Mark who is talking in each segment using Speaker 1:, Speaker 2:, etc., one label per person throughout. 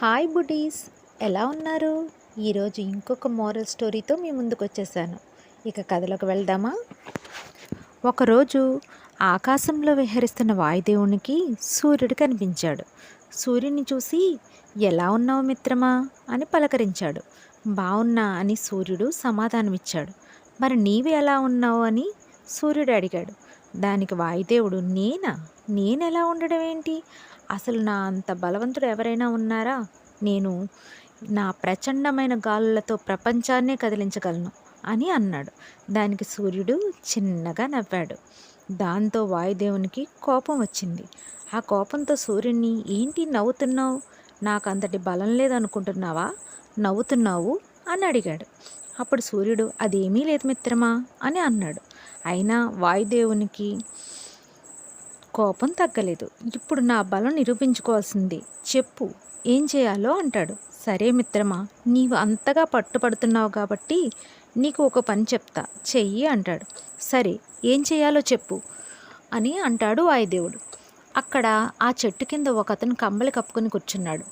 Speaker 1: Hi buddies, ఎలా ఉన్నారు? ఈరోజు ఇంకొక మోరల్ స్టోరీతో మీ ముందుకు వచ్చేసాను. ఇక కథలోకి వెళ్దామా? ఒకరోజు ఆకాశంలో విహరిస్తున్న వాయుదేవునికి సూర్యుడు కనిపించాడు. సూర్యుని చూసి, ఎలా ఉన్నావు మిత్రమా అని పలకరించాడు. బాగున్నా అని సూర్యుడు సమాధానమిచ్చాడు. మరి నీవు ఎలా ఉన్నావు అని సూర్యుడు అడిగాడు. దానికి వాయుదేవుడు, నేనెలా ఉండడం ఏంటి? అసలు నా అంత బలవంతుడు ఎవరైనా ఉన్నారా? నేను నా ప్రచండమైన గాలులతో ప్రపంచాన్నే కదిలించగలను అని అన్నాడు. దానికి సూర్యుడు చిన్నగా నవ్వాడు. దాంతో వాయుదేవునికి కోపం వచ్చింది. ఆ కోపంతో సూర్యుడిని, ఏంటి నవ్వుతున్నావు? నాకు అంతటి బలం లేదనుకుంటున్నావా? నవ్వుతున్నావు అని అడిగాడు. అప్పుడు సూర్యుడు, అదేమీ లేదు మిత్రమా అని అన్నాడు. అయినా వాయుదేవునికి కోపం తగ్గలేదు. ఇప్పుడు నా బలం నిరూపించుకోవాల్సింది, చెప్పు ఏం చేయాలో అంటాడు. సరే మిత్రమా, నీవు అంతగా పట్టుపడుతున్నావు కాబట్టి నీకు ఒక పని చెప్తా, చెయ్యి అంటాడు. సరే, ఏం చేయాలో చెప్పు అని అంటాడు వాయుదేవుడు. అక్కడ ఆ చెట్టు కింద ఒకతను కంబళి కప్పుకొని కూర్చున్నాడు.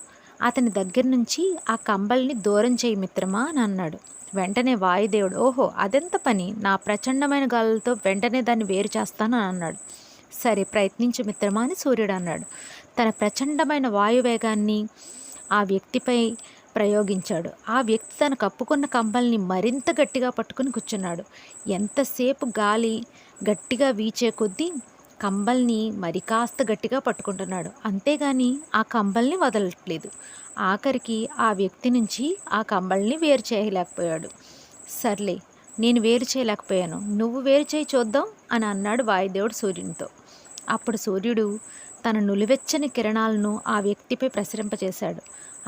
Speaker 1: అతని దగ్గర నుంచి ఆ కంబళిని దూరం చేయి మిత్రమా అని అన్నాడు. వెంటనే వాయుదేవుడు, ఓహో అదెంత పని, నా ప్రచండమైన గాలులతో వెంటనే దాన్ని వేరు చేస్తాను అని అన్నాడు. సరే, ప్రయత్నించు మిత్రమా అని సూర్యుడు అన్నాడు. తన ప్రచండమైన వాయువేగాన్ని ఆ వ్యక్తిపై ప్రయోగించాడు. ఆ వ్యక్తి తన కప్పుకున్న కంబల్ని మరింత గట్టిగా పట్టుకుని కూర్చున్నాడు. ఎంతసేపు గాలి గట్టిగా వీచే కొద్దీ కంబల్ని మరి కాస్త గట్టిగా పట్టుకుంటున్నాడు. అంతేగాని ఆ కంబల్ని వదలట్లేదు. ఆఖరికి ఆ వ్యక్తి నుంచి ఆ కంబల్ని వేరు చేయలేకపోయాడు. సర్లే, నేను వేరు చేయలేకపోయాను, నువ్వు వేరు చేయి చూద్దాం అని అన్నాడు వాయుదేవుడు సూర్యునితో. అప్పుడు సూర్యుడు తన నులివెచ్చని కిరణాలను ఆ వ్యక్తిపై ప్రసరింపచేశాడు.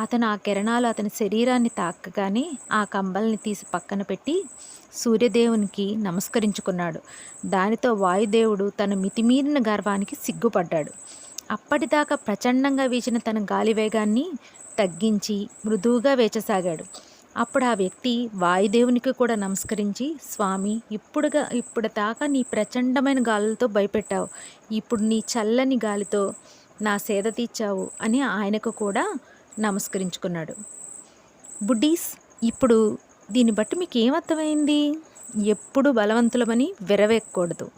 Speaker 1: అతను ఆ కిరణాలు అతని శరీరాన్ని తాకగానే ఆ కంబల్ని తీసి పక్కన పెట్టి సూర్యదేవునికి నమస్కరించుకున్నాడు. దానితో వాయుదేవుడు తన మితిమీరిన గర్వానికి సిగ్గుపడ్డాడు. అప్పటిదాకా ప్రచండంగా వీచిన తన గాలి వేగాన్ని తగ్గించి మృదువుగా వేచసాగాడు. అప్పుడు ఆ వ్యక్తి వాయుదేవునికి కూడా నమస్కరించి, స్వామి, ఇప్పుడు దాకా నీ ప్రచండమైన గాలులతో భయపెట్టావు, ఇప్పుడు నీ చల్లని గాలితో నా సేద తీర్చావు అని ఆయనకు కూడా నమస్కరించుకున్నాడు. బుడ్డీస్, ఇప్పుడు దీన్ని బట్టి మీకు ఏమర్థమైంది? ఎప్పుడు బలవంతులమని విరవేయకూడదు,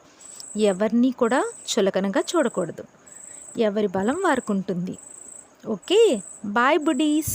Speaker 1: ఎవరిని కూడా చులకనగా చూడకూడదు. ఎవరి బలం వారికి ఉంటుంది. Okay, bye buddies.